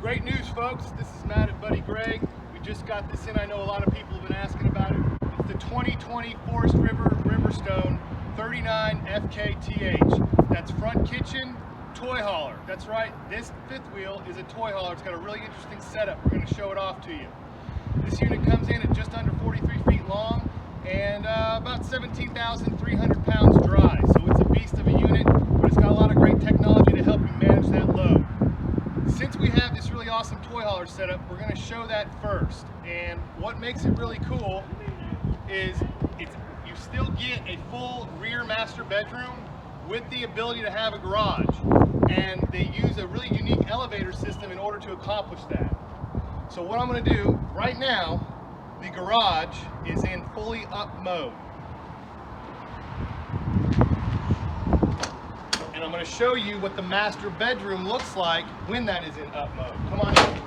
Great news, folks. This is Matt and Buddy Gregg. We just got this in. I know a lot of people have been asking about it. It's the 2020 Forest River Riverstone 39FKTH. That's front kitchen, toy hauler. That's right, this fifth wheel is a toy hauler. It's got a really interesting setup. We're going to show it off to you. This unit comes in at just under 43 feet long and about 17,300 pounds dry. So it's a beast of a unit, but it's got a lot of great technology to help you manage that load. Since we have this really awesome toy hauler setup, we're going to show that first. And what makes it really cool is you still get a full rear master bedroom with the ability to have a garage. And they use a really unique elevator system in order to accomplish that. So what I'm going to do right now, the garage is in fully up mode. And I'm going to show you what the master bedroom looks like when that is in up mode. Come on in.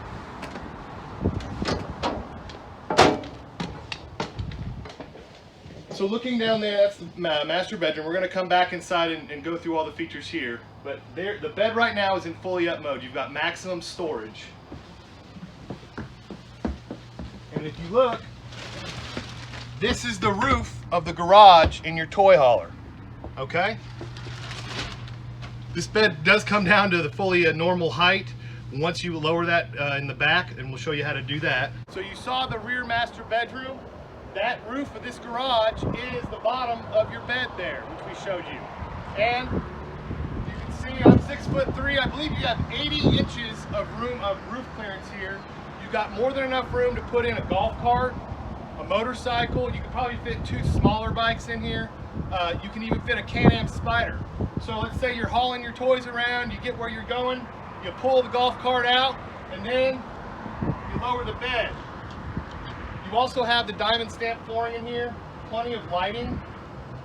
So looking down there, that's the master bedroom. We're going to come back inside and go through all the features here. But there, the bed right now is in fully up mode. You've got maximum storage. And if you look, this is the roof of the garage in your toy hauler. Okay? This bed does come down to the fully normal height once you lower that in the back, and we'll show you how to do that. So you saw the rear master bedroom. That roof of this garage is the bottom of your bed there, which we showed you. And you can see I'm 6'3". I believe you have 80 inches of roof clearance here. You've got more than enough room to put in a golf cart, a motorcycle. You could probably fit 2 smaller bikes in here. You can even fit a Can-Am Spider. So let's say you're hauling your toys around, you get where you're going, you pull the golf cart out, and then you lower the bed. You also have the diamond stamp flooring in here, plenty of lighting,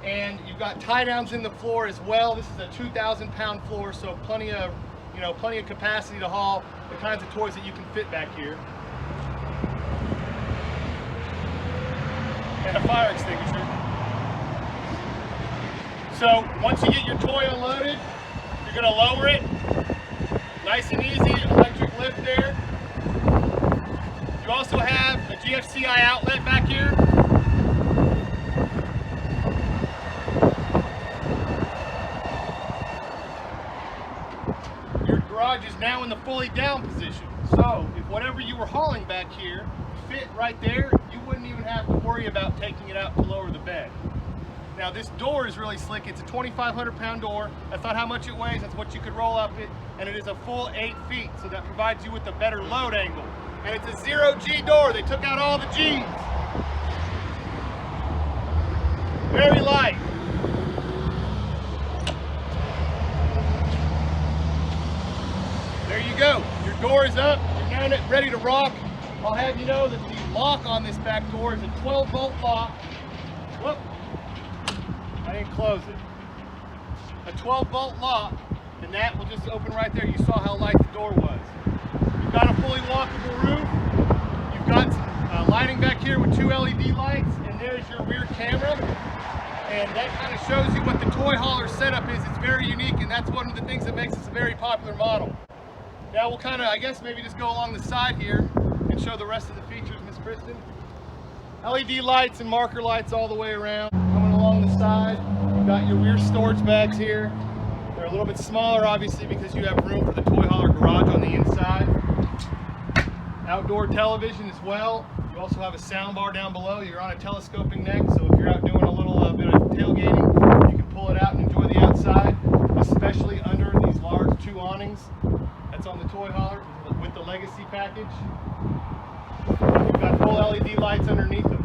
and you've got tie downs in the floor as well. This is a 2,000-pound floor, so plenty of capacity to haul the kinds of toys that you can fit back here. And a fire extinguisher. So once you get your toy unloaded, you're going to lower it. Nice and easy, electric lift there. You also have a GFCI outlet back here. Your garage is now in the fully down position. So if whatever you were hauling back here fit right there, you wouldn't even have to worry about taking it out to lower the bed. Now this door is really slick. It's a 2,500-pound door. That's not how much it weighs, that's what you could roll up it. And it is a full 8 feet, so that provides you with a better load angle. And it's a 0G door. They took out all the G's. Very light. There you go. Your door is up. You're down it, ready to rock. I'll have you know that the lock on this back door is a 12-bolt lock. Whoop. I didn't close it. A 12-bolt lock, and that will just open right there. You saw how light the door was. You've got a fully lockable roof. You've got some lighting back here with 2 LED lights, and there's your rear camera. And that kind of shows you what the toy hauler setup is. It's very unique, and that's one of the things that makes this a very popular model. Now we'll kind of, I guess, maybe just go along the side here and show the rest of the features, Miss Kristen. LED lights and marker lights all the way around. Coming along the side, you've got your rear storage bags here. They're a little bit smaller, obviously, because you have room for the toy hauler garage on the inside. Outdoor television as well. You also have a sound bar down below. You're on a telescoping neck, so if you're out doing a little bit of tailgating, you can pull it out and enjoy the outside, especially under these large 2 awnings. That's on the toy hauler with the legacy package. You've got full LED lights underneath them.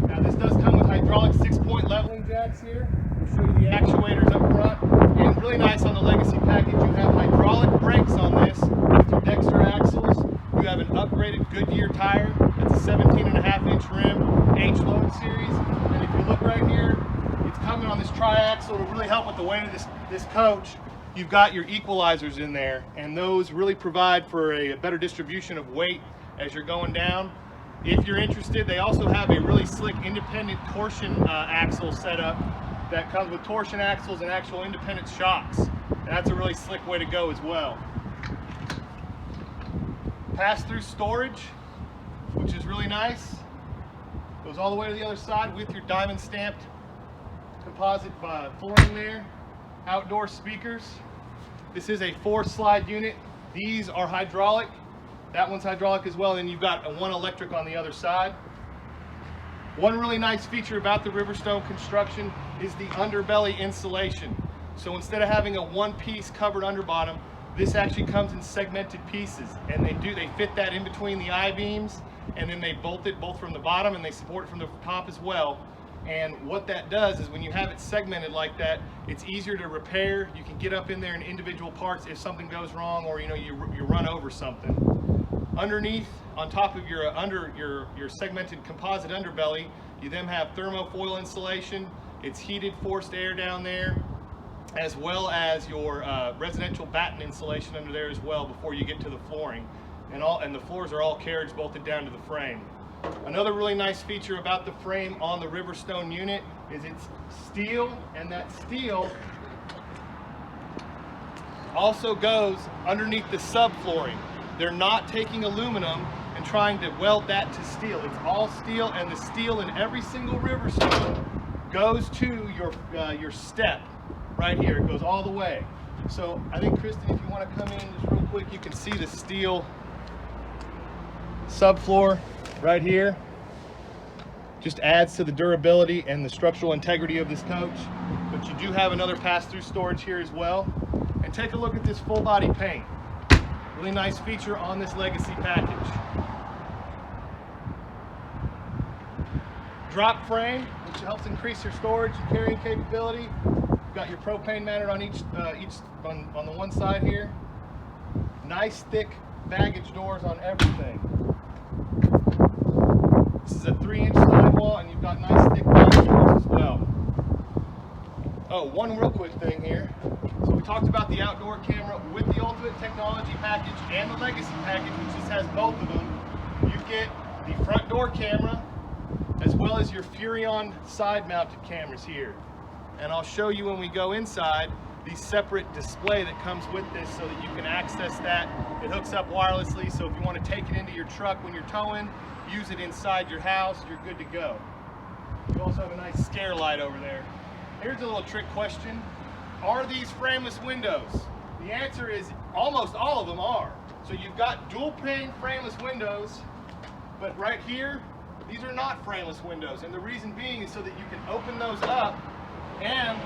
Now this does come with hydraulic 6-point leveling jacks here. We'll show you the actuators up front. And really nice on the legacy package, you have hydraulic brakes on this with your Dexter axles. You have an upgraded Goodyear tire. That's a 17.5-inch rim, H-Load series. And if you look right here, it's coming on this tri-axle to really help with the weight of this coach. You've got your equalizers in there, and those really provide for a better distribution of weight as you're going down. If you're interested, they also have a really slick independent torsion axle setup that comes with torsion axles and actual independent shocks. And that's a really slick way to go as well. pass-through storage, which is really nice. Goes all the way to the other side with your diamond stamped composite flooring there. Outdoor speakers. This is a 4-slide unit. These are hydraulic. That one's hydraulic as well, and you've got one electric on the other side. One really nice feature about the Riverstone construction is the underbelly insulation. So instead of having a one-piece covered underbottom, this actually comes in segmented pieces, and they fit that in between the I-beams, and then they bolt it both from the bottom and they support it from the top as well. And what that does is when you have it segmented like that, it's easier to repair. You can get up in there in individual parts if something goes wrong, or you run over something. Underneath, on top of your segmented composite underbelly, you then have thermofoil insulation. It's heated forced air down there, as well as your residential batten insulation under there as well before you get to the flooring. And the floors are all carriage bolted down to the frame. Another really nice feature about the frame on the Riverstone unit is it's steel, and that steel also goes underneath the subflooring. They're not taking aluminum and trying to weld that to steel. It's all steel, and the steel in every single Riverstone goes to your step right here. It goes all the way. So I think, Kristen, if you want to come in just real quick, you can see the steel subfloor right here. Just adds to the durability and the structural integrity of this coach. But you do have another pass-through storage here as well. And take a look at this full body paint. Really nice feature on this legacy package. Drop frame, which helps increase your storage and carrying capability. You've got your propane mounted on on the one side here. Nice thick baggage doors on everything. This is a 3-inch sidewall, and you've got nice thick baggage doors as well. Oh, one real quick thing here. So we talked about the outdoor camera with the Ultimate Technology package and the Legacy package, which just has both of them. You get the front door camera as well as your Furrion side mounted cameras here. And I'll show you when we go inside the separate display that comes with this so that you can access that. It hooks up wirelessly, so if you want to take it into your truck when you're towing, use it inside your house, you're good to go. You also have a nice scare light over there. Here's a little trick question. Are these frameless windows? The answer is almost all of them are. So you've got dual pane frameless windows, but right here, these are not frameless windows. And the reason being is so that you can open those up and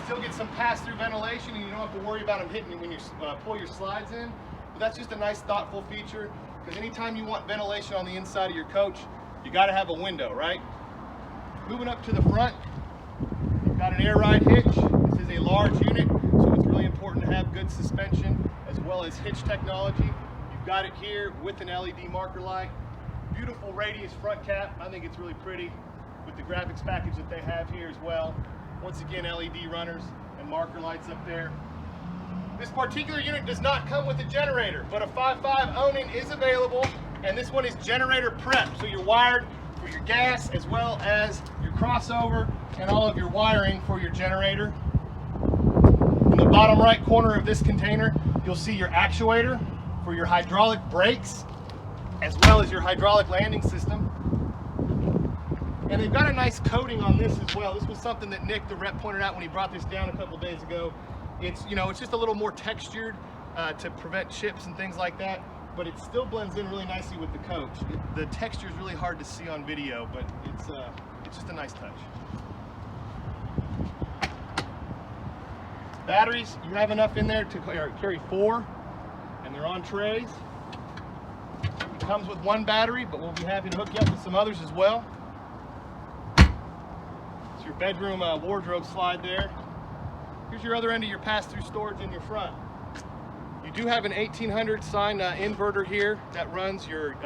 still get some pass-through ventilation, and you don't have to worry about them hitting you when you pull your slides in. But that's just a nice thoughtful feature, because anytime you want ventilation on the inside of your coach, you got to have a window, right? Moving up to the front, you've got an air ride hitch. This is a large unit, so it's really important to have good suspension as well as hitch technology. You've got it here with an LED marker light. Beautiful radius front cap. I think it's really pretty with the graphics package that they have here as well. Once again, LED runners and marker lights up there. This particular unit does not come with a generator, but a 5.5 Onin is available, and this one is generator prep. So you're wired for your gas as well as your crossover and all of your wiring for your generator. In the bottom right corner of this container, you'll see your actuator for your hydraulic brakes as well as your hydraulic landing system. And they've got a nice coating on this as well. This was something that Nick, the rep, pointed out when he brought this down a couple days ago. It's, it's just a little more textured to prevent chips and things like that, but it still blends in really nicely with the coach. The texture is really hard to see on video, but it's just a nice touch. Batteries, you have enough in there to carry 4, and they're on trays. It comes with 1 battery, but we'll be happy to hook you up with some others as well. It's your bedroom wardrobe slide there. Here's your other end of your pass-through storage in your front. You do have an 1800 sine inverter here that runs your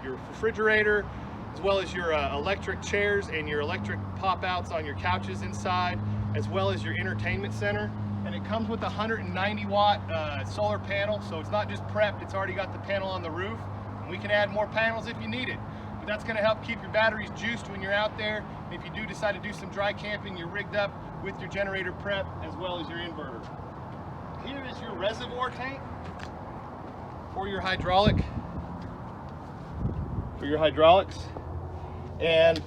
refrigerator as well as your electric chairs and your electric pop-outs on your couches inside, as well as your entertainment center. And it comes with a 190 watt solar panel, so it's not just prepped, it's already got the panel on the roof. And we can add more panels if you need it. But that's going to help keep your batteries juiced when you're out there. And if you do decide to do some dry camping, you're rigged up with your generator prep as well as your inverter. Here is your reservoir tank for your hydraulic for your hydraulics. And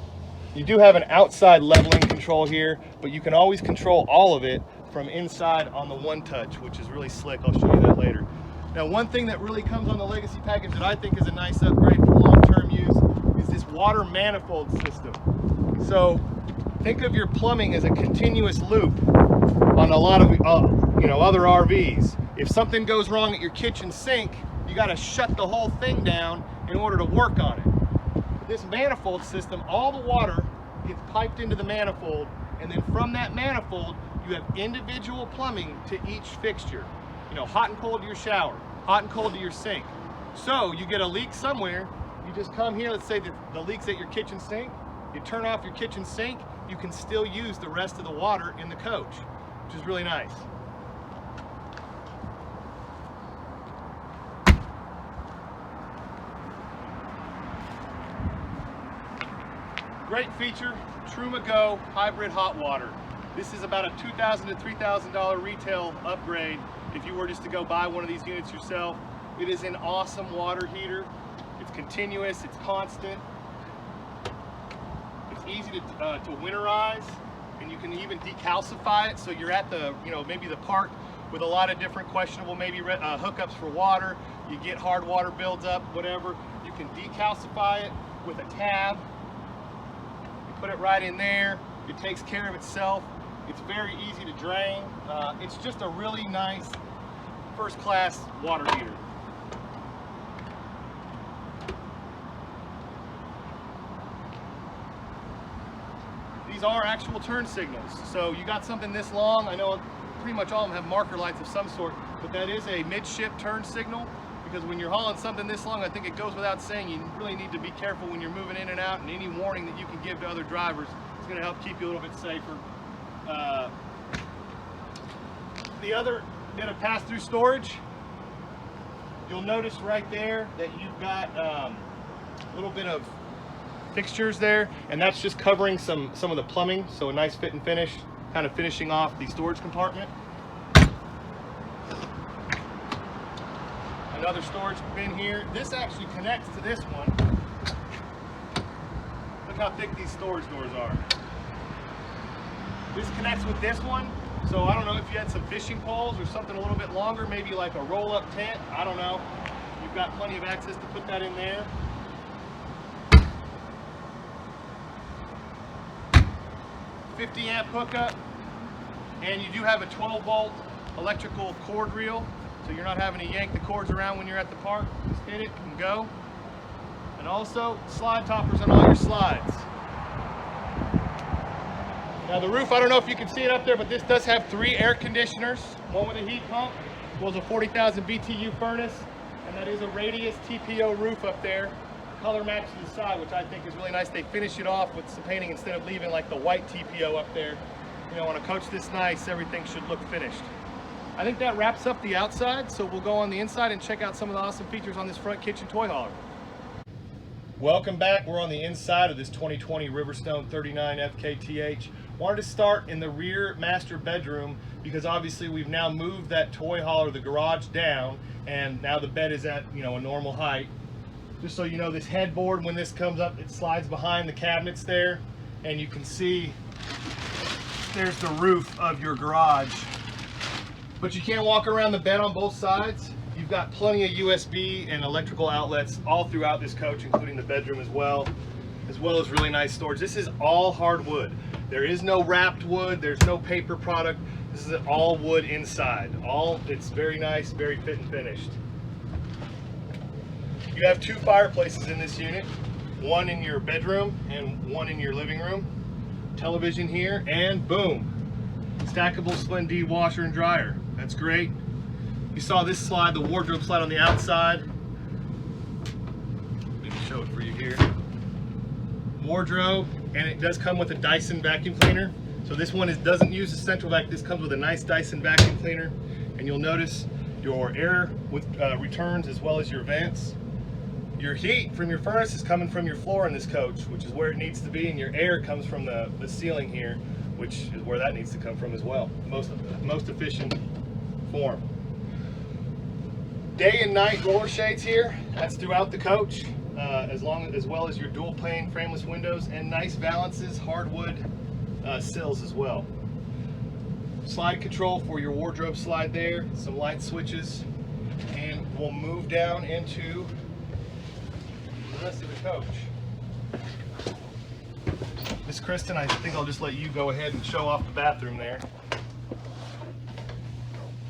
you do have an outside leveling control here, but you can always control all of it from inside on the one touch, which is really slick. I'll show you that later. Now, one thing that really comes on the Legacy package that I think is a nice upgrade for long-term use is this water manifold system. So think of your plumbing as a continuous loop on a lot of other RVs. If something goes wrong at your kitchen sink, you got to shut the whole thing down in order to work on it. This manifold system, all the water gets piped into the manifold, and then from that manifold you have individual plumbing to each fixture. Hot and cold to your shower, hot and cold to your sink. So you get a leak somewhere, you just come here, let's say that the leak's at your kitchen sink, you turn off your kitchen sink, you can still use the rest of the water in the coach, which is really nice. Great feature, Truma Go hybrid hot water. This is about a $2,000 to $3,000 retail upgrade if you were just to go buy one of these units yourself. It is an awesome water heater. It's continuous, it's constant. It's easy to winterize, and you can even decalcify it. So you're at the, maybe the park with a lot of different questionable hookups for water. You get hard water builds up, whatever. You can decalcify it with a tab. You put it right in there. It takes care of itself. It's very easy to drain. It's just a really nice first-class water heater. These are actual turn signals. So you got something this long. I know pretty much all of them have marker lights of some sort, but that is a midship turn signal, because when you're hauling something this long, I think it goes without saying, you really need to be careful when you're moving in and out, and any warning that you can give to other drivers is going to help keep you a little bit safer. The other bit of pass-through storage, you'll notice right there that you've got a little bit of fixtures there, and that's just covering some of the plumbing, so a nice fit and finish, kind of finishing off the storage compartment. Another storage bin here. This actually connects to this one. Look how thick these storage doors are. This connects with this one, so I don't know if you had some fishing poles or something a little bit longer, maybe like a roll-up tent, I don't know. You've got plenty of access to put that in there. 50 amp hookup, and you do have a 12-volt electrical cord reel, so you're not having to yank the cords around when you're at the park. Just hit it and go. And also slide toppers on all your slides. Now the roof, I don't know if you can see it up there, but this does have 3 air conditioners, one with a heat pump, as well as a 40,000 BTU furnace, and that is a radius TPO roof up there. Color matches the side, which I think is really nice. They finish it off with some painting instead of leaving like the white TPO up there. On a coach this nice, everything should look finished. I think that wraps up the outside, so we'll go on the inside and check out some of the awesome features on this front kitchen toy hauler. Welcome back. We're on the inside of this 2020 Riverstone 39FKTH. Wanted to start in the rear master bedroom because obviously we've now moved that toy hauler, the garage, down, and now the bed is at a normal height. Just so you know, this headboard, when this comes up, it slides behind the cabinets there, and you can see there's the roof of your garage. But you can't walk around the bed on both sides. You've got plenty of USB and electrical outlets all throughout this coach, including the bedroom as well as really nice storage. This is all hardwood. There is no wrapped wood, there's no paper product. This is all wood inside. It's very nice, very fit and finished. You have 2 fireplaces in this unit, one in your bedroom and one in your living room. Television here, and boom, stackable Slim D washer and dryer. That's great. You saw this slide, the wardrobe slide on the outside. Let me show it for you here. Wardrobe, and it does come with a Dyson vacuum cleaner. So this one doesn't use a central vac. This comes with a nice Dyson vacuum cleaner, and you'll notice your air returns as well as your vents. Your heat from your furnace is coming from your floor in this coach, which is where it needs to be, and your air comes from the ceiling here, which is where that needs to come from as well. Most efficient form. Day and night roller shades here. That's throughout the coach. as well as your dual pane frameless windows, and nice valances, hardwood sills as well. Slide control for your wardrobe slide there, some light switches, and we'll move down into the rest of the coach. Miss Kristen, I think I'll just let you go ahead and show off the bathroom there.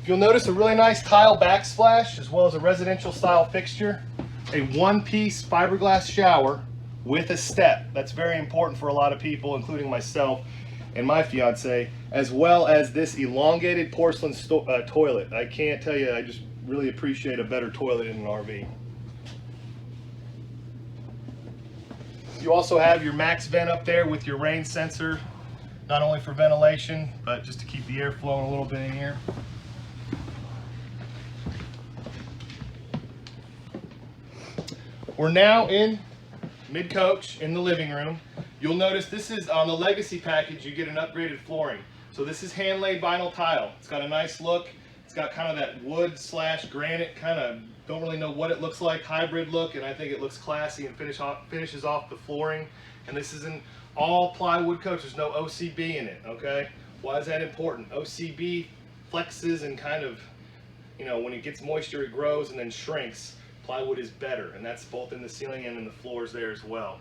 You'll notice a really nice tile backsplash as well as a residential style fixture. A one-piece fiberglass shower with a step. That's very important for a lot of people, including myself and my fiance, as well as this elongated porcelain toilet. I can't tell you, I just really appreciate a better toilet in an RV. You also have your max vent up there with your rain sensor, not only for ventilation, but just to keep the air flowing a little bit in here. We're now in mid-coach in the living room. You'll notice this is on the Legacy package, you get an upgraded flooring. So this is hand-laid vinyl tile. It's got a nice look. It's got kind of that wood / granite, kind of, don't really know what it looks like, hybrid look, and I think it looks classy and finishes off the flooring. And this is an all plywood coach. There's no OCB in it, okay? Why is that important? OCB flexes and kind of, you know, when it gets moisture, it grows and then shrinks. Plywood is better, and that's both in the ceiling and in the floors there as well.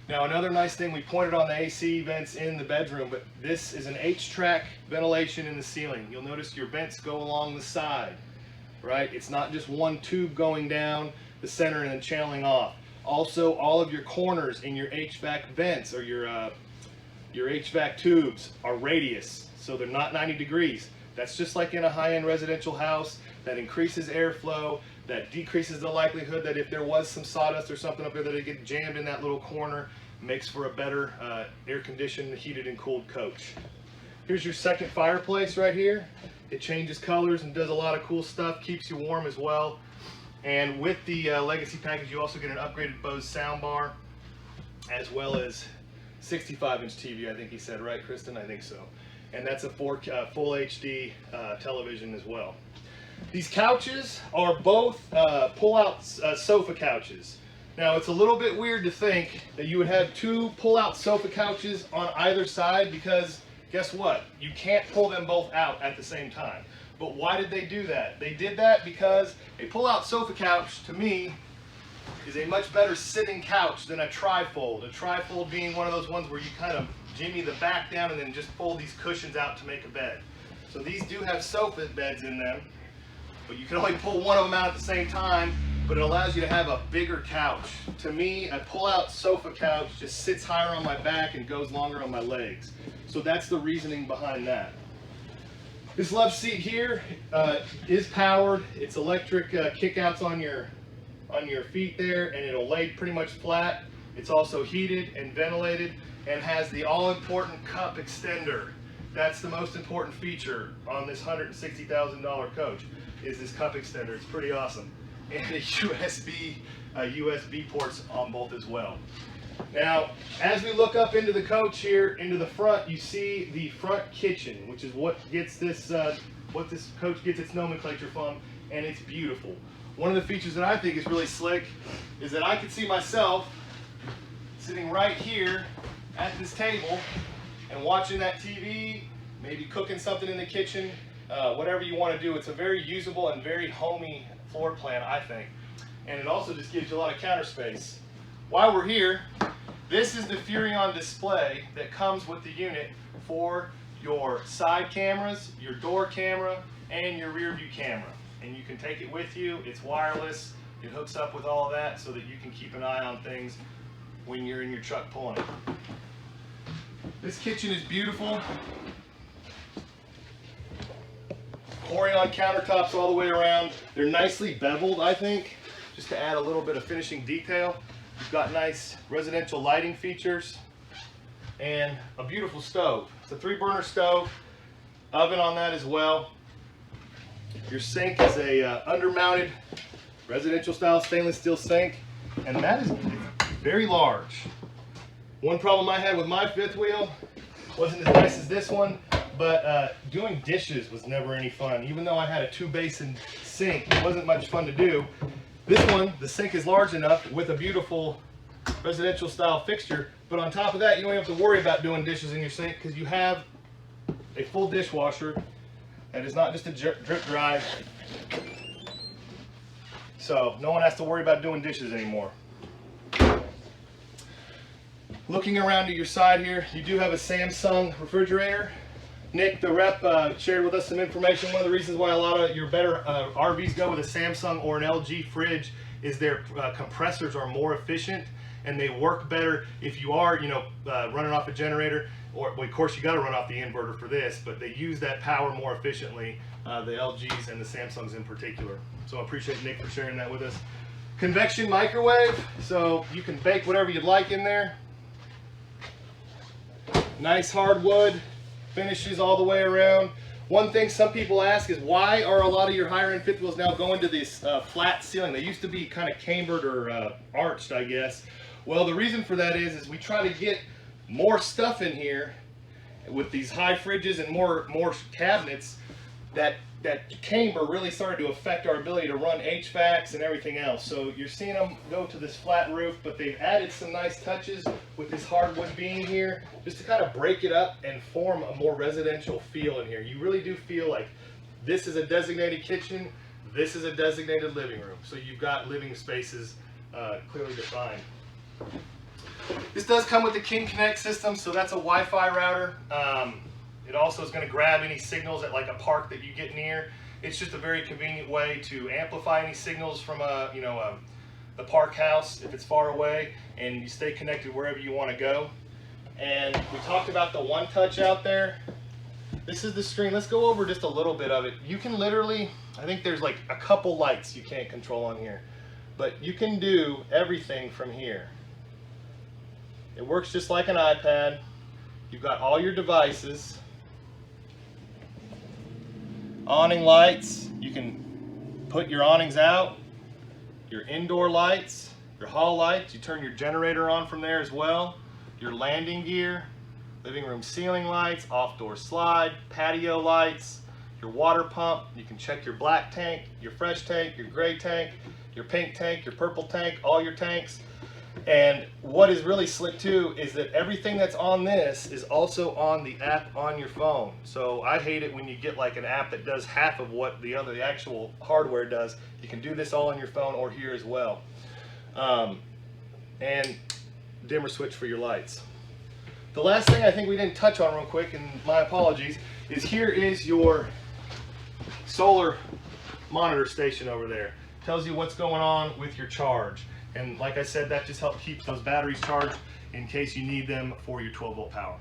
Now, another nice thing, we pointed on the AC vents in the bedroom, but this is an H-track ventilation in the ceiling. You'll notice your vents go along the side, right? It's not just one tube going down the center and then channeling off. Also, all of your corners in your HVAC vents or your HVAC tubes are radius, so they're not 90 degrees. That's just like in a high-end residential house. That increases airflow, that decreases the likelihood that if there was some sawdust or something up there that it get jammed in that little corner, makes for a better air-conditioned, heated and cooled coach. Here's your second fireplace right here. It changes colors and does a lot of cool stuff, keeps you warm as well. And with the Legacy package, you also get an upgraded Bose soundbar, as well as 65-inch TV, I think he said, right, Kristen? I think so. And that's a full HD television as well. These couches are both pull-out sofa couches. Now, it's a little bit weird to think that you would have two pull-out sofa couches on either side, because guess what? You can't pull them both out at the same time. But why did they do that? They did that because a pull-out sofa couch, to me, is a much better sitting couch than a trifold. A trifold being one of those ones where you kind of jimmy the back down and then just pull these cushions out to make a bed. So these do have sofa beds in them, but you can only pull one of them out at the same time, but it allows you to have a bigger couch. To me, a pull-out sofa couch just sits higher on my back and goes longer on my legs. So that's the reasoning behind that. This love seat here is powered. It's electric kickouts on your feet there, and it'll lay pretty much flat. It's also heated and ventilated and has the all-important cup extender. That's the most important feature on this $160,000 coach, is this cup extender. It's pretty awesome. And a USB ports on both as well. Now, as we look up into the coach here, into the front, you see the front kitchen, which is what gets this, what this coach gets its nomenclature from, and it's beautiful. One of the features that I think is really slick is that I can see myself sitting right here at this table and watching that TV, maybe cooking something in the kitchen, whatever you want to do. It's a very usable and very homey floor plan, I think. And it also just gives you a lot of counter space. While we're here, this is the Furrion display that comes with the unit for your side cameras, your door camera, and your rear view camera. And you can take it with you. It's wireless. It hooks up with all of that so that you can keep an eye on things when you're in your truck pulling it. This kitchen is beautiful. Corian countertops all the way around. They're nicely beveled, I think, just to add a little bit of finishing detail. You've got nice residential lighting features and a beautiful stove. It's a 3-burner stove, oven on that as well. Your sink is a undermounted residential style stainless steel sink, and that is very large. One problem I had with my fifth wheel wasn't as nice as this one, but doing dishes was never any fun. Even though I had a 2-basin sink, it wasn't much fun to do. This one, the sink is large enough with a beautiful residential style fixture, but on top of that, you don't have to worry about doing dishes in your sink because you have a full dishwasher that is not just a drip dry. So no one has to worry about doing dishes anymore. Looking around to your side here, you do have a Samsung refrigerator. Nick, the rep, shared with us some information. One of the reasons why a lot of your better RVs go with a Samsung or an LG fridge is their compressors are more efficient and they work better if you are, running off a generator. Or, well, of course, you got to run off the inverter for this, but they use that power more efficiently, the LGs and the Samsungs in particular. So I appreciate Nick for sharing that with us. Convection microwave, so you can bake whatever you'd like in there. Nice hardwood finishes all the way around. One thing some people ask is why are a lot of your higher end fifth wheels now going to this flat ceiling? They used to be kind of cambered or arched, I guess. Well, the reason for that is we try to get more stuff in here with these high fridges and more cabinets. That camber really started to affect our ability to run HVACs and everything else. So you're seeing them go to this flat roof, but they've added some nice touches with this hardwood beam here, just to kind of break it up and form a more residential feel in here. You really do feel like this is a designated kitchen, this is a designated living room. So you've got living spaces clearly defined. This does come with the King Connect system, so that's a Wi-Fi router. It also is going to grab any signals at like a park that you get near. It's just a very convenient way to amplify any signals from the park house if it's far away, and you stay connected wherever you want to go. And we talked about the one touch out there. This is the screen. Let's go over just a little bit of it. You can literally, I think there's like a couple lights you can't control on here, but you can do everything from here. It works just like an iPad. You've got all your devices. Awning lights, you can put your awnings out, your indoor lights, your hall lights, you turn your generator on from there as well, your landing gear, living room ceiling lights, off-door slide, patio lights, your water pump, you can check your black tank, your fresh tank, your gray tank, your pink tank, your purple tank, all your tanks. And what is really slick too is that everything that's on this is also on the app on your phone. So I hate it when you get like an app that does half of what the actual hardware does. You can do this all on your phone or here as well. And dimmer switch for your lights. The last thing I think we didn't touch on real quick, and my apologies, is here is your solar monitor station over there. Tells you what's going on with your charge. And like I said, that just helps keep those batteries charged in case you need them for your 12-volt power.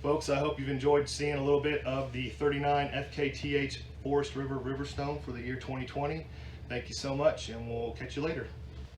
Folks, I hope you've enjoyed seeing a little bit of the 39FKTH Forest River Riverstone for the year 2020. Thank you so much, and we'll catch you later.